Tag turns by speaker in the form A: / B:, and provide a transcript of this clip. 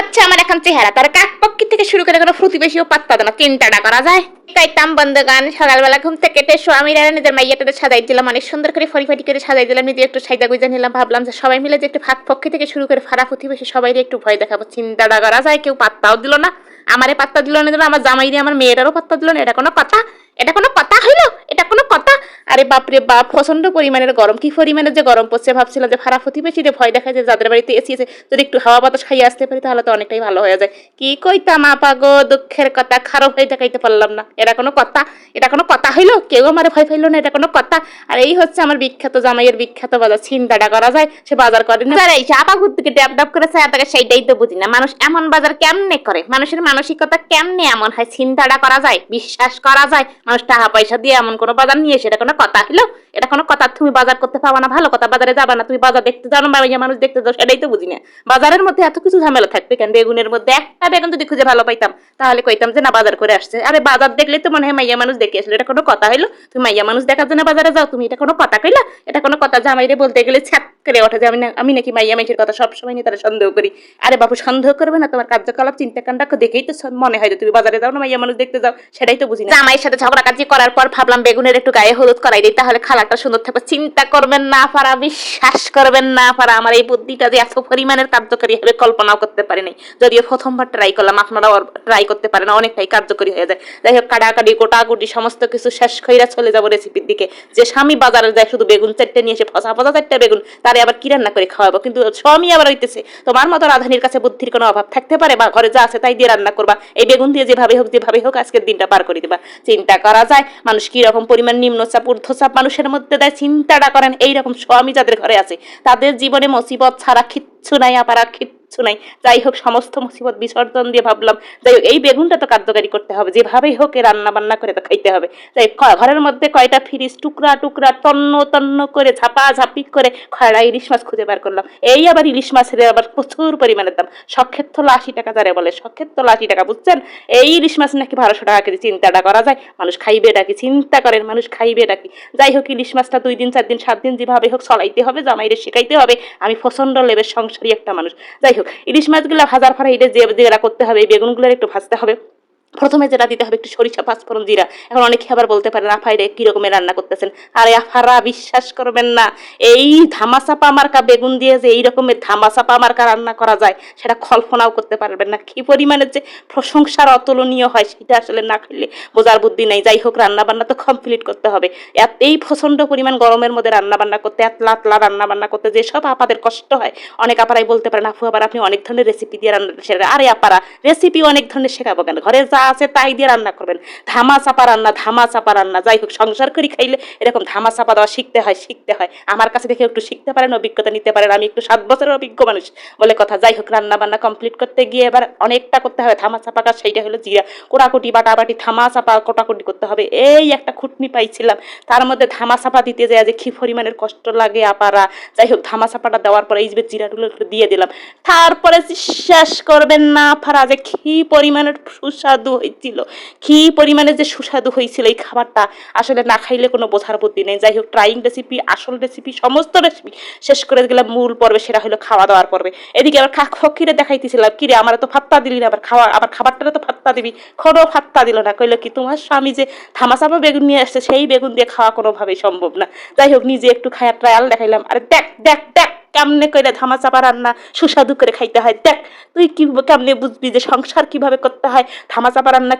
A: হচ্ছে আমার এখন চেহারা, তার কাকপক্ষী থেকে শুরু করে কোনো প্রতিবেশীও পাত্তা দেয় না, চিন্তাটা করা যায়। কাইতাম বন্ধগান, সকালবেলা ঘুম থেকে কেটে স্বামীরা নিজের মাইয়াটাতে সাজাই দিলাম, অনেক সুন্দর করে ফরিফাটি করে সাজাই দিলাম, নিজে একটু সাইদা গুজা নিলাম। ভাবলাম যে সবাই মিলে যে একটু ফাঁক পক্ষী থেকে শুরু করে ফারা প্রতিবেশী সবাই একটু ভয় দেখাবো, চিন্তাটা করা যায়। কেউ পাত্তাও দিল না, আমারে পাত্তা দিল না, আমার জামাইরে আমার মেয়েটারও পাত্তা দিল না। এটা কোনো কথা? এটা কোনো কথা হইলো? এটা কোনো কথা? আরে বাপরে বাপ, প্রচন্ড পরিমাণের গরম, কি পরিমাণের যে গরম পড়ছে। ভাবছিলাম যে ফারা প্রতিবেশীরে ভয় দেখা যায়, যাদের বাড়িতে এসি আছে যদি একটু হাওয়া বাতাস খাইয়ে আসতে পারি তাহলে তো অনেকটাই ভালো হয়ে যায়। কি কইতাম আপা গো, দুঃখের কথা, খারাপ হয়ে দেখাইতে পারলাম না। এটা কোনো কথা? এটা কোনো কথা হইলো? কেউ আমার ভয় পাইলো না, এটা কোনো কথা? আর এই হচ্ছে আমার বিখ্যাত জামাইয়ের বিখ্যাত বাজার, চিন্তাটা করা যায়। সে বাজার করে না, এই আপা ঘুর থেকে ড্যাপ ড্যাপ করে ছায়া থাকে, সেইটাই তো বুঝি না। মানুষ এমন বাজার কেমনে করে? মানুষের মানসিকতা কেমনে এমন হয়? চিন্তাটা করা যায়, বিশ্বাস করা যায়? মানুষ টাকা পয়সা দিয়ে এমন কোনো বাজার নিয়ে এসে, এটা কোনো কথা হলো? এটা কোনো কথা? তুমি বাজার করতে পারবা না, ভালো কথা, বাজারে যাবা না, তুমি বাজার দেখতে যাও না, মানুষ দেখতে যাও, সেটাই তো বুঝি না। বাজারের মধ্যে এত কিছু ঝামেলা থাকবে কেন? বেগুনের মধ্যে একটা বেগুন যদি খুঁজে ভালো পাইতাম তাহলে কইতাম যে না, বাজার করে আসছে। আরে বাজার দেখলে তো মনে হয় মাইয়া মানুষ দেখে আসলে, এটা কোনো কথা হইলো? তুমি মাইয়া মানুষ দেখার জন্য বাজারে যাও, তুমি এটা কোনো কথা কইলা? এটা কোনো কথা? জামাইরে বলতে গেলে ছ্যাত করে ওঠে যে আমি নাকি মাইয়া মানুষের কথা সবসময় নিয়ে তারা সন্দেহ করি। আরে বাবু, সন্দেহ করবে না, তোমার কার্যকলাপ চিন্তা কাণ্ডা দেখেই তো মনে হয় যে তুমি বাজারে যাও না, মাইয়া মানুষ দেখতে যাও, সেটাই তো বুঝি না। জামাইয়ের সাথে ঝগড়াকাজি করার পর ভাবলাম বেগুনের একটু গায়ে হলুদ করাই দিই, তাহলে খালাটা সুন্দর থাকবে। চিন্তা করবেন না পারা, বিশ্বাস করবেন না পারা, আমার এই বুদ্ধিটা যে এত পরিমাণের কার্যকরী হবে কল্পনাও করতে পারিনি। যদিও প্রথমবার ট্রাই করলাম, আপনারাও ট্রাই করতে পারেন, অনেকটাই কার্যকরী হয়ে যায়। যাই হোক, কাটাকাটি কোটাকুটি সমস্ত কিছু শেষ কইরা চলে যাবো রেসিপির দিকে। যে স্বামী বাজারে যায় শুধু বেগুন চারটে নিয়ে এসে, ফসা ফসা চারটে বেগুন, তারে আবার কি রান্না করে খাওয়াবো? কিন্তু স্বামী আবার হইতেছে তোমার মতো রাধানির কাছে বুদ্ধির কোনো অভাব থাকতে পারে? বা ঘরে যা আছে তাই দিয়ে রান্না করবা, এই বেগুন দিয়ে যেভাবে হোক আজকের দিনটা পার করে দিবা। চিন্তা করা যায় মানুষ কি রকম পরিমাণ নিম্নচাপ ঊর্ধ্বচাপ মানুষের মধ্যে দেয়। চিন্তাটা করেন, এইরকম স্বামী যাদের ঘরে আছে তাদের জীবনে মুসিবত ছাড়া কিচ্ছু নাই, আপারা কিচ্ছু নাই। যাই হোক, সমস্ত মুসিবত বিসর্জন দিয়ে ভাবলাম যাই হোক এই বেগুনটা তো কার্যকারী করতে হবে, যেভাবেই হোক রান্না বান্না করে তো খাইতে হবে। তাই ঘরের মধ্যে কয়টা ফ্রিজ টুকরা টুকরা তন্ন তন্ন করে ঝাপা ঝাপি করে খয়রা ইলিশ মাছ খুঁজে বার করলাম। এই আবার ইলিশ মাছের আবার প্রচুর পরিমাণের দাম, শখের তোলা 80 টাকা, যারে বলে শখের তোলা 80 টাকা, বুঝছেন? এই ইলিশ মাছ নাকি 1200 টাকা কেজি। চিন্তাটা করা যায়, মানুষ খাইবে ডাকি? চিন্তা করেন, মানুষ খাইবে ডাকি? যাই হোক, ইলিশ মাছটা 2 দিন 4 দিন 7 দিন যেভাবে হোক চলাইতে হবে, জামাইরে শেখাইতে হবে। আমি প্রচন্ড লেবের সংসারী একটা মানুষ। যাই হোক, ইলিশ মাছগুলো ভাজার পরে এটা যেটা করতে হবে, এই বেগুনগুলো একটু ভাজতে হবে। প্রথমে যেটা দিতে হবে একটু সরিষা, পাঁচফোড়ন, জিরা। এখন অনেকে আবার বলতে পারেন আফাইরে কি রকমের রান্না করতেছেন। আরে আফারা, বিশ্বাস করবেন না, এই ধামাচাপা মার্কা বেগুন দিয়ে যে এই রকমের ধামাচাপা মার্কা রান্না করা যায় সেটা কল্পনাও করতে পারবেন না। কি পরিমাণের যে প্রশংসার অতুলনীয় হয় সেটা আসলে না খেলে বোঝার বুদ্ধি নেই। যাই হোক, রান্না বান্না তো কমপ্লিট করতে হবে। এই প্রচন্ড পরিমাণ গরমের মধ্যে রান্না বান্না করতে, এতলা রান্না বান্না করতে যেসব আপাদের কষ্ট হয়, অনেক আপারাই বলতে পারেন আপু আবার আপনি অনেক ধরনের রেসিপি দিয়ে রান্না শেখাবেন। আরে আপারা, রেসিপি অনেক ধরনের শেখাবো কেন? ঘরে যা আছে তাই দিয়ে রান্না করবেন। ধামা চাপা রান্না। যাই হোক, সংসার করে খাইলে এরকম ধামা চাপা দেওয়া শিখতে হয়। আমার কাছে দেখে একটু শিখতে পারেন, অভিজ্ঞতা নিতে পারেন। আমি একটু 7 বছরের অভিজ্ঞ মানুষ বলে কথা। যাই হোক, রান্না বান্না কমপ্লিট করতে গিয়ে এবার অনেকটা করতে হবে ধামা চাপাটা, সেইটা হলো জিরা কোটাকুটি বাটাবাটি, ধামা চাপা কোটাকুটি করতে হবে। এই একটা খুঁটনি পাইছিলাম, তার মধ্যে ধামা চাপা দিতে যায় যে কি পরিমাণের কষ্ট লাগে আপারা। যাই হোক, ধামা চাপাটা দেওয়ার পরে এই যে জিরাগুলো একটু দিয়ে দিলাম। তারপরে বিশ্বাস করবেন না আপারা, যে কি পরিমাণের সুস্বাদু হয়েছিল, কি পরিমাণে যে সুস্বাদু হয়েছিল এই খাবারটা, আসলে না খাইলে কোনো বোঝার বুদ্ধি নেই। যাই হোক, ট্রাইং রেসিপি, আসল রেসিপি, সমস্ত রেসিপি শেষ করে গেলাম। মূল পর্বে সেটা হলো খাওয়া দাওয়ার পর্বে। এদিকে আবার ফকিরে দেখাইতেছিলাম, কিরে আমার তো ফাত্তা দিলি না, আবার খাবারটা তো ফাত্তা দিবি। কোনো ফাত্তা দিল না, কইলো কি তোমার স্বামী যে থামাচাপা বেগুন নিয়ে আসছে সেই বেগুন দিয়ে খাওয়া কোনোভাবেই সম্ভব না। যাই হোক, নিজে একটু খায়া ট্রায়াল দেখাইলাম। আরে দেখ দেখ দেখ কেমনে কইরা ধামাচাপা রান্না সুস্বাদু করে খাইতে হয়। দেখ তুই কি কেমনে বুঝবি যে সংসার কিভাবে করতে হয়, ধামাচাপা রান্না